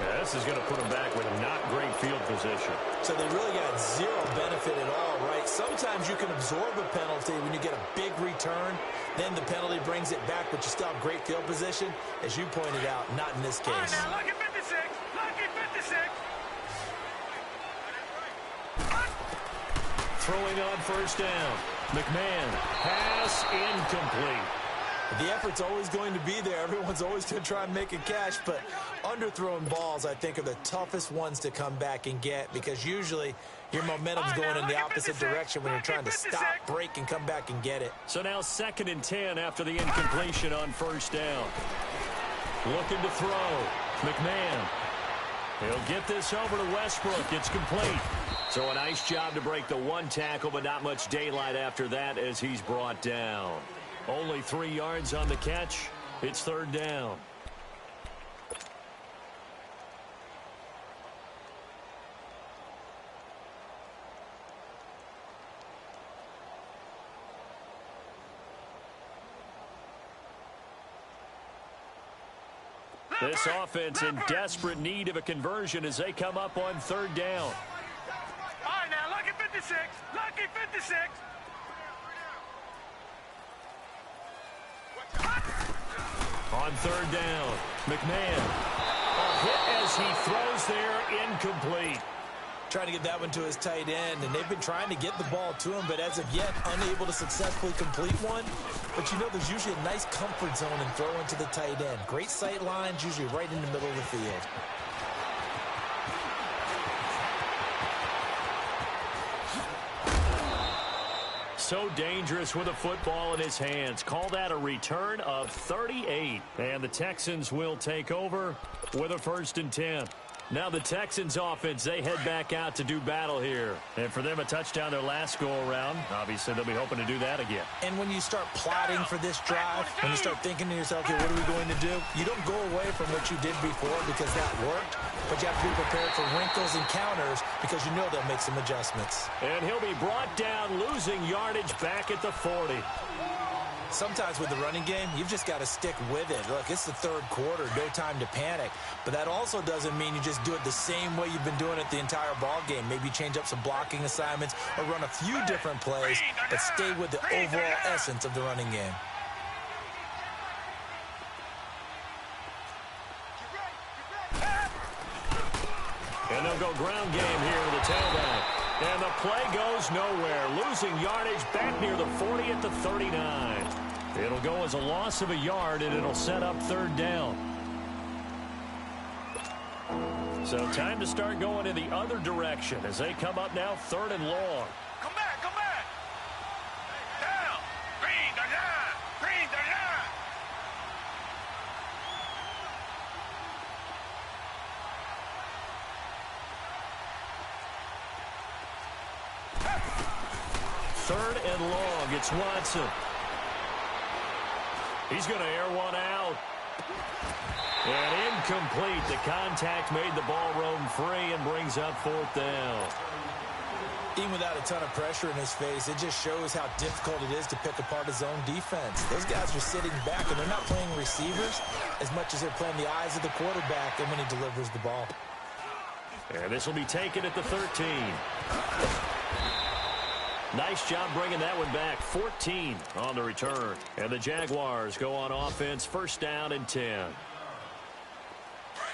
Yeah, this is going to put them back with not great field position. So they really got zero benefit at all, right? Sometimes you can absorb a penalty when you get a big return. Then the penalty brings it back, but you still have great field position. As you pointed out, not in this case. All right, now, lucky 56. Lucky 56. Throwing on 1st down. McMahon. Pass incomplete. The effort's always going to be there. Everyone's always going to try and make a catch, but underthrown balls, I think, are the toughest ones to come back and get because usually your momentum's going in the opposite direction when you're trying to stop, break, and come back and get it. So now 2nd and 10 after the incompletion on 1st down. Looking to throw. McMahon. He'll get this over to Westbrook. It's complete. So a nice job to break the 1 tackle, but not much daylight after that as he's brought down. Only 3 yards on the catch. It's 3rd down. This offense in desperate need of a conversion as they come up on 3rd down. All right, now, lucky 56. Lucky 56. On 3rd down, McMahon. A hit as he throws there, incomplete. Trying to get that one to his tight end, and they've been trying to get the ball to him, but as of yet, unable to successfully complete one. But you know, there's usually a nice comfort zone in throwing to the tight end. Great sight lines, usually right in the middle of the field. So dangerous with a football in his hands. Call that a return of 38. And the Texans will take over with a 1st and 10. Now the Texans offense, they head back out to do battle here. And for them, a touchdown their last go-around. Obviously, they'll be hoping to do that again. And when you start plotting for this drive, when you start thinking to yourself, okay, what are we going to do? You don't go away from what you did before because that worked. But you have to be prepared for wrinkles and counters because you know they'll make some adjustments. And he'll be brought down, losing yardage back at the 40. Sometimes with the running game, you've just got to stick with it. Look, it's the 3rd quarter, no time to panic. But that also doesn't mean you just do it the same way you've been doing it the entire ball game. Maybe change up some blocking assignments or run a few different plays, but stay with the overall essence of the running game. And they'll go ground game here with the tailback. And the play goes nowhere. Losing yardage back near the 40 at the 39. It'll go as a loss of a yard, and it'll set up 3rd down. So time to start going in the other direction as they come up now 3rd and long. Come back, come back. Down. Green the line. Green the line. Third and long. It's Watson. He's going to air one out. And incomplete. The contact made the ball roam free and brings up 4th down. Even without a ton of pressure in his face, it just shows how difficult it is to pick apart his own defense. Those guys are sitting back, and they're not playing receivers as much as they're playing the eyes of the quarterback and when he delivers the ball. And this will be taken at the 13. Nice job bringing that one back. 14 on the return. And the Jaguars go on offense, 1st down and 10.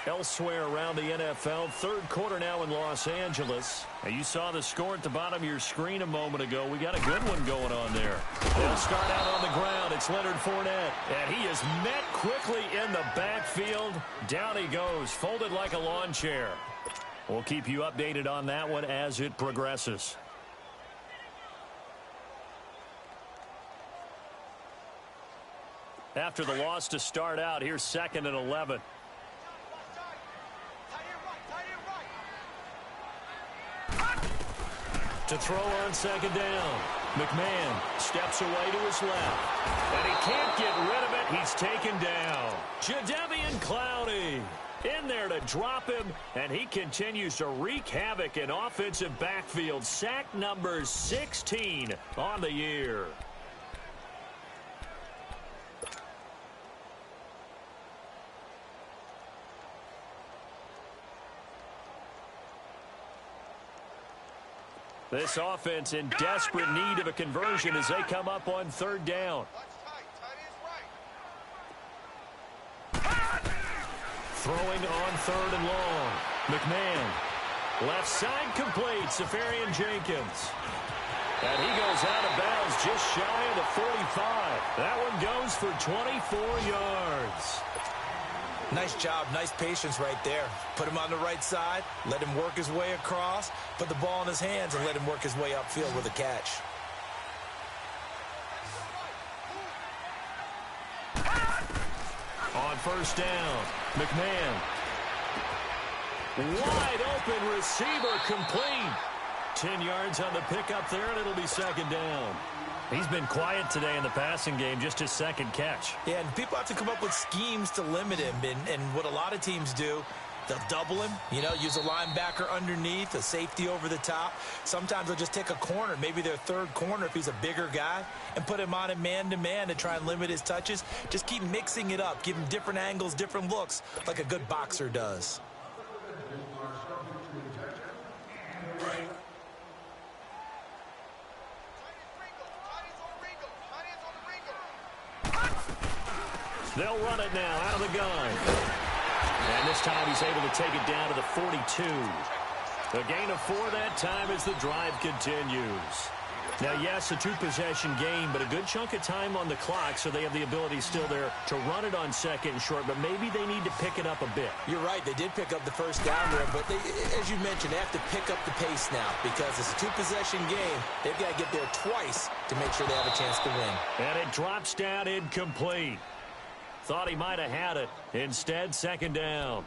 Elsewhere around the NFL, 3rd quarter now in Los Angeles. And you saw the score at the bottom of your screen a moment ago. We got a good one going on there. They'll start out on the ground. It's Leonard Fournette. And he is met quickly in the backfield. Down he goes, folded like a lawn chair. We'll keep you updated on that one as it progresses. After the loss to start out, here's 2nd and 11. To throw on 2nd down. McMahon steps away to his left. And he can't get rid of it. He's taken down. Jadeveon Clowney in there to drop him. And he continues to wreak havoc in offensive backfield. Sack number 16 on the year. This offense in desperate need of a conversion as they come up on 3rd down. Throwing on 3rd and long. McMahon. Left side complete. Safarian Jenkins. And he goes out of bounds just shy of the 45. That one goes for 24 yards. Nice job, nice patience right there. Put him on the right side, let him work his way across, put the ball in his hands, and let him work his way upfield with a catch. On 1st down, McMahon. Wide open receiver complete. 10 yards on the pickup there, and it'll be 2nd down. He's been quiet today in the passing game, just his 2nd catch. Yeah, and people have to come up with schemes to limit him. And what a lot of teams do, they'll double him, you know, use a linebacker underneath, a safety over the top. Sometimes they'll just take a corner, maybe their 3rd corner if he's a bigger guy, and put him on a man-to-man to try and limit his touches. Just keep mixing it up, give him different angles, different looks, like a good boxer does. They'll run it now out of the gun. And this time he's able to take it down to the 42. A gain of 4 that time as the drive continues. Now, yes, a 2-possession game, but a good chunk of time on the clock, so they have the ability still there to run it on second and short, but maybe they need to pick it up a bit. You're right. They did pick up the first down there, but as you mentioned, they have to pick up the pace now because it's a 2-possession game. They've got to get there twice to make sure they have a chance to win. And it drops down incomplete. Thought he might have had it. Instead, second down.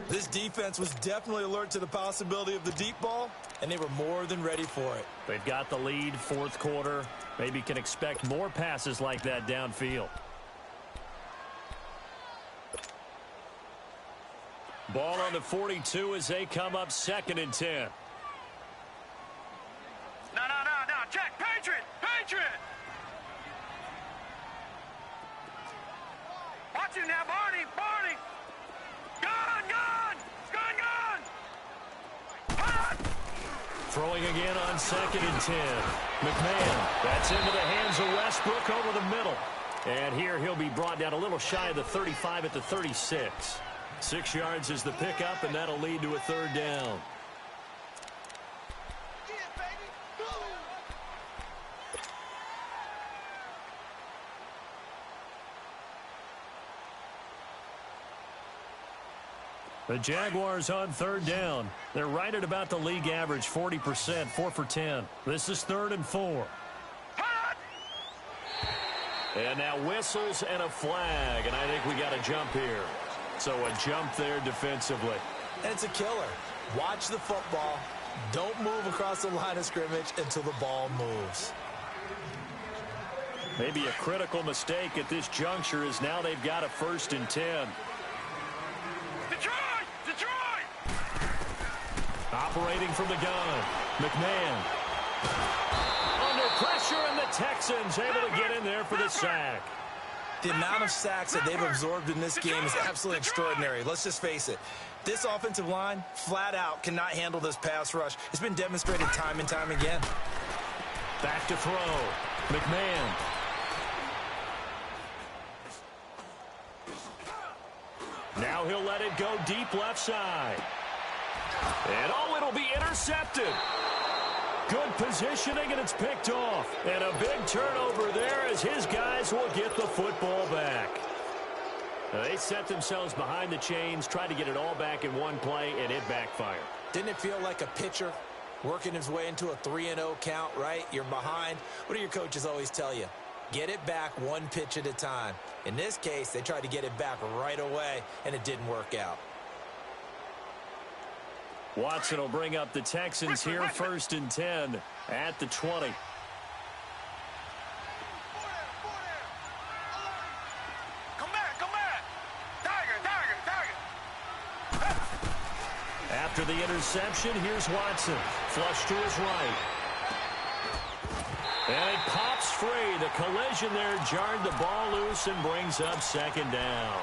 This defense was definitely alert to the possibility of the deep ball, and they were more than ready for it. They've got the lead, fourth quarter. Maybe can expect more passes like that downfield. Ball on the 42 as they come up 2nd and 10. No. Check. Patriot. Watch him now, Barney. Gun. Hot. Throwing again on 2nd and 10. McMahon. That's into the hands of Westbrook over the middle. And here he'll be brought down a little shy of the 35 at the 36. 6 yards is the pickup, and that'll lead to a 3rd down. The Jaguars on 3rd down. They're right at about the league average, 40%, 4 for 10. This is 3rd and 4. And now whistles and a flag, and I think we got a jump here. So a jump there defensively. And it's a killer. Watch the football. Don't move across the line of scrimmage until the ball moves. Maybe a critical mistake at this juncture is now they've got a 1st and 10. Detroit! Operating from the gun. McMahon. Under pressure, and the Texans able to get in there for the sack. The amount of sacks that they've absorbed in this game is absolutely extraordinary. Let's just face it. This offensive line, flat out, cannot handle this pass rush. It's been demonstrated time and time again. Back to throw. McMahon. Now he'll let it go deep left side. And it'll be intercepted. Good positioning, and it's picked off. And a big turnover there as his guys will get the football back. Now they set themselves behind the chains, tried to get it all back in one play, and it backfired. Didn't it feel like a pitcher working his way into a 3-0 count, right? You're behind. What do your coaches always tell you? Get it back one pitch at a time. In this case, they tried to get it back right away, and it didn't work out. Watson will bring up the Texans here, 1st and 10 at the 20. Come back. Tiger. After the interception, here's Watson. Flush to his right. And it pops free. The collision there jarred the ball loose and brings up 2nd down.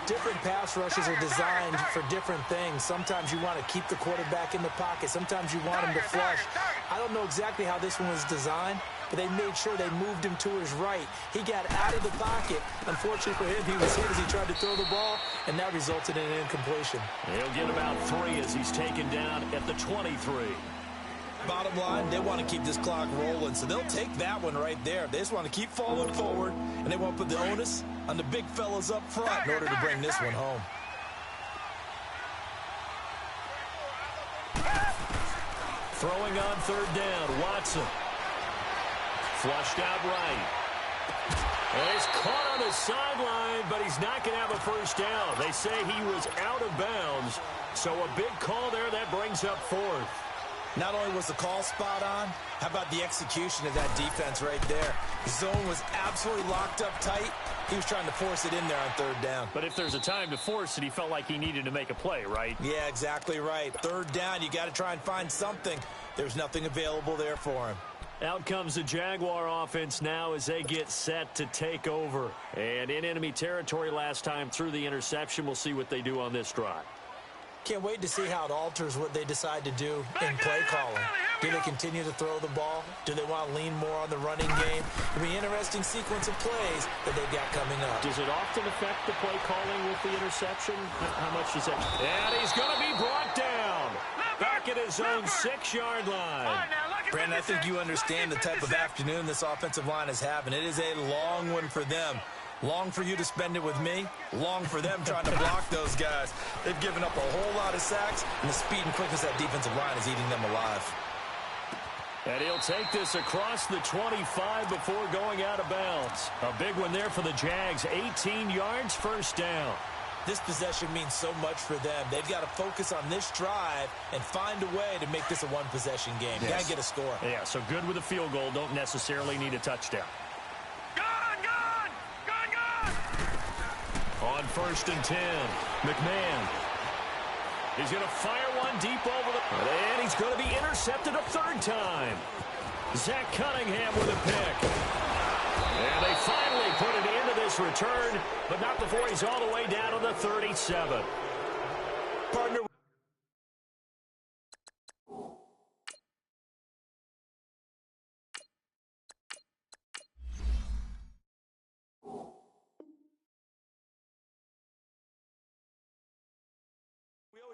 Different pass rushes are designed for different things. Sometimes you want to keep the quarterback in the pocket. Sometimes you want him to flush. I don't know exactly how this one was designed, but they made sure they moved him to his right. He got out of the pocket. Unfortunately for him, he was hit as he tried to throw the ball, and that resulted in an incompletion. He'll get about 3 as he's taken down at the 23. Bottom line, they want to keep this clock rolling, so they'll take that one right there. They just want to keep falling forward, and they want to put the onus on the big fellas up front in order to bring this one home. Throwing on 3rd down, Watson. Flushed out right. And he's caught on the sideline, but he's not going to have a 1st down. They say he was out of bounds, so a big call there that brings up 4th. Not only was the call spot on, how about the execution of that defense right there? The zone was absolutely locked up tight. He was trying to force it in there on 3rd down. But if there's a time to force it, he felt like he needed to make a play, right? Yeah, exactly right. 3rd down, you got to try and find something. There's nothing available there for him. Out comes the Jaguar offense now as they get set to take over. And in enemy territory last time through the interception. We'll see what they do on this drive. Can't wait to see how it alters what they decide to do in play calling. Do they continue to throw the ball? Do they want to lean more on the running game? It'll be an interesting sequence of plays that they've got coming up. Does it often affect the play calling with the interception? How much does that? And he's going to be brought down. his own 6-yard line. Brandon, I think you understand the type of afternoon this offensive line is having. It is a long one for them. Long for you to spend it with me. Long for them trying to block those guys. They've given up a whole lot of sacks, and the speed and quickness of that defensive line is eating them alive. And he'll take this across the 25 before going out of bounds. A big one there for the Jags. 18 yards, first down. This possession means so much for them. They've got to focus on this drive and find a way to make this a one-possession game. Yes. Got to get a score. Yeah, so good with a field goal. Don't necessarily need a touchdown. On 1st and 10, McMahon. He's going to fire one deep over the... And he's going to be intercepted a 3rd time. Zach Cunningham with a pick. And they finally put it into this return, but not before he's all the way down to the 37. Partner.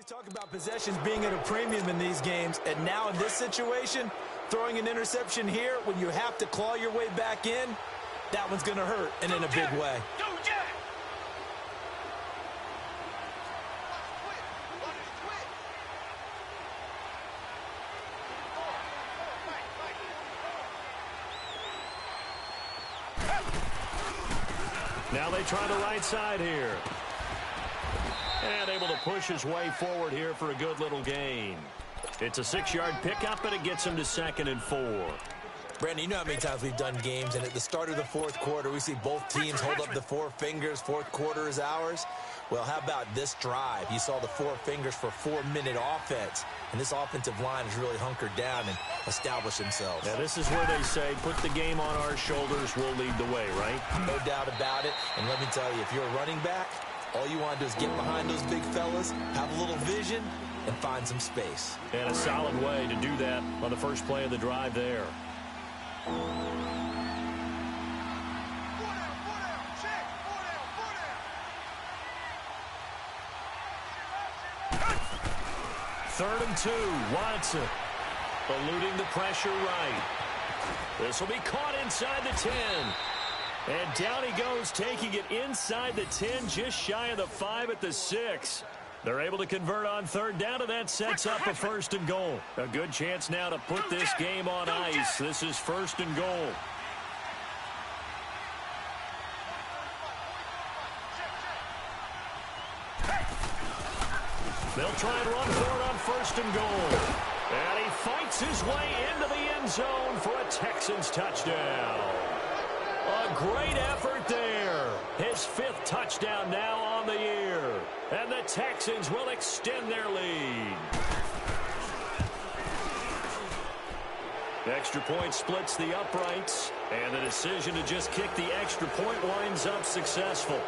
Talk about possessions being at a premium in these games, and now in this situation, throwing an interception here when you have to claw your way back in, that one's going to hurt, and in a big way. Now they try the right side here. And able to push his way forward here for a good little gain. It's a 6-yard pickup, but it gets him to 2nd and 4. Brandon, you know how many times we've done games, and at the start of the 4th quarter, we see both teams hold up the 4 fingers. 4th quarter is ours. Well, how about this drive? You saw the 4 fingers for 4-minute offense, and this offensive line has really hunkered down and established themselves. Yeah, this is where they say, put the game on our shoulders, we'll lead the way, right? No doubt about it. And let me tell you, if you're a running back, all you want to do is get behind those big fellas, have a little vision, and find some space. And a solid way to do that on the first play of the drive there. Third and 2, Watson eluding the pressure right. This will be caught inside the 10. And down he goes, taking it inside the 10, just shy of the 5 at the 6. They're able to convert on 3rd down, and that sets up a 1st and goal. A good chance now to put this game on ice. This is 1st and goal. They'll try and run for it on 1st and goal. And he fights his way into the end zone for a Texans touchdown. A great effort there. His 5th touchdown now on the year. And the Texans will extend their lead. Extra point splits the uprights. And the decision to just kick the extra point winds up successful.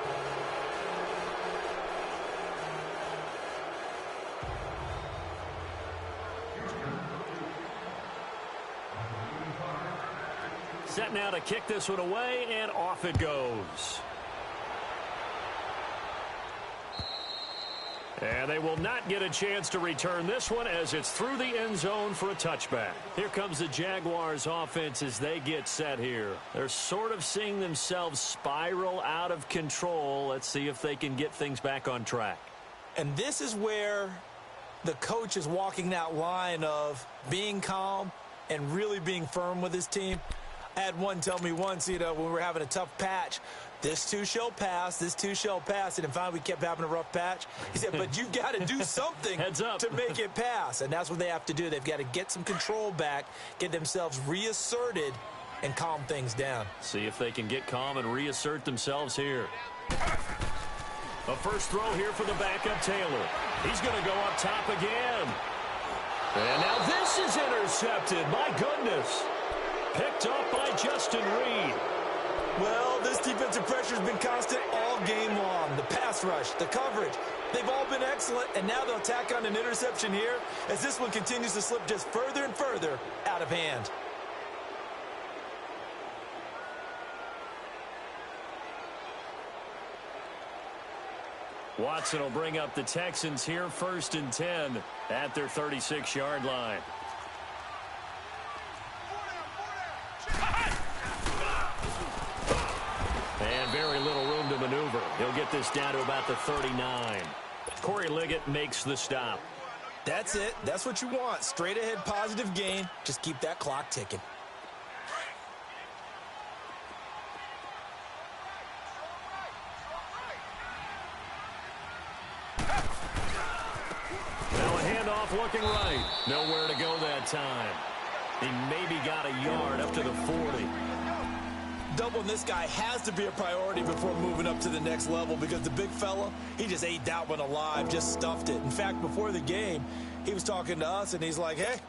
Set now to kick this one away, and off it goes. And they will not get a chance to return this one as it's through the end zone for a touchback. Here comes the Jaguars offense as they get set here. They're sort of seeing themselves spiral out of control. Let's see if they can get things back on track. And this is where the coach is walking that line of being calm and really being firm with his team. I had one tell me once, when we were having a tough patch, this too shall pass, this too shall pass. And finally, we kept having a rough patch. He said, but you've got to do something to make it pass. And that's what they have to do. They've got to get some control back, get themselves reasserted, and calm things down. See if they can get calm and reassert themselves here. A first throw here for the backup Taylor. He's going to go up top again. And now this is intercepted. My goodness. Picked up by Justin Reed. Well, this defensive pressure has been constant all game long. The pass rush, the coverage, they've all been excellent, and now they'll tack on an interception here as this one continues to slip just further and further out of hand. Watson will bring up the Texans here, 1st and 10 at their 36-yard line. And very little room to maneuver. He'll get this down to about the 39. Corey Liggett makes the stop. That's it. That's what you want. Straight ahead positive gain. Just keep that clock ticking. Now a handoff looking right. Nowhere to go that time. He maybe got a yard up to the 40. Doubling this guy has to be a priority before moving up to the next level because the big fella, he just ate that one alive, just stuffed it. In fact, before the game, he was talking to us, and he's like, hey,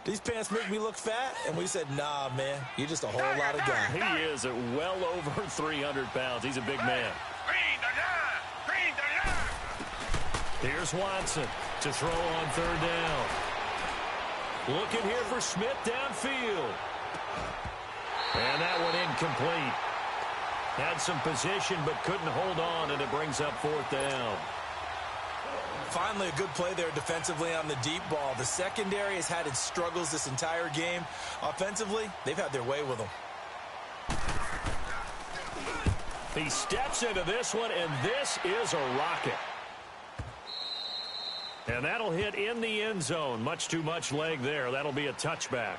these pants make me look fat? And we said, nah, man, you're just a whole lot of guy. He is at well over 300 pounds. He's a big man. Here's Watson to throw on 3rd down. Looking here for Smith downfield. And that one incomplete. Had some position but couldn't hold on, and it brings up 4th down. Finally, a good play there defensively on the deep ball. The secondary has had its struggles this entire game. Offensively, they've had their way with them. He steps into this one, and this is a rocket. And that'll hit in the end zone. Much too much leg there. That'll be a touchback.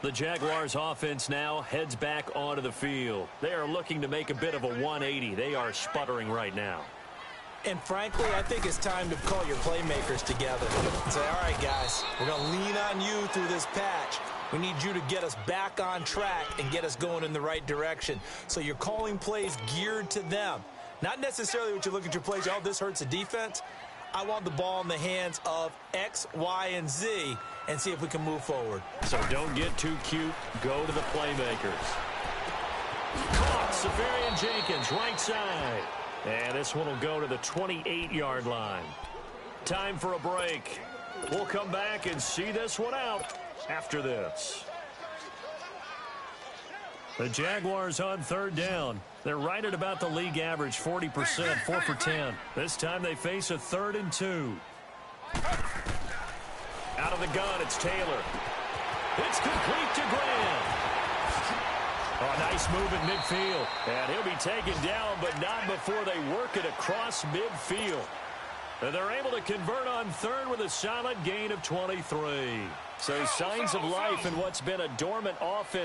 The Jaguars offense now heads back onto the field. They are looking to make a bit of a 180. They are sputtering right now. And frankly, I think it's time to call your playmakers together and say, all right, guys, we're going to lean on you through this patch. We need you to get us back on track and get us going in the right direction. So you're calling plays geared to them. Not necessarily what you look at your plays, oh, this hurts the defense. I want the ball in the hands of X, Y, and Z and see if we can move forward. So don't get too cute. Go to the playmakers. Caught, Safarian Jenkins, right side. And this one will go to the 28-yard line. Time for a break. We'll come back and see this one out after this. The Jaguars on 3rd down. They're right at about the league average, 40%, 4 for 10. This time they face a 3rd and 2. Out of the gun, it's Taylor. It's complete to Graham. Oh, nice move at midfield. And he'll be taken down, but not before they work it across midfield. And they're able to convert on 3rd with a solid gain of 23. So signs of life in what's been a dormant offense.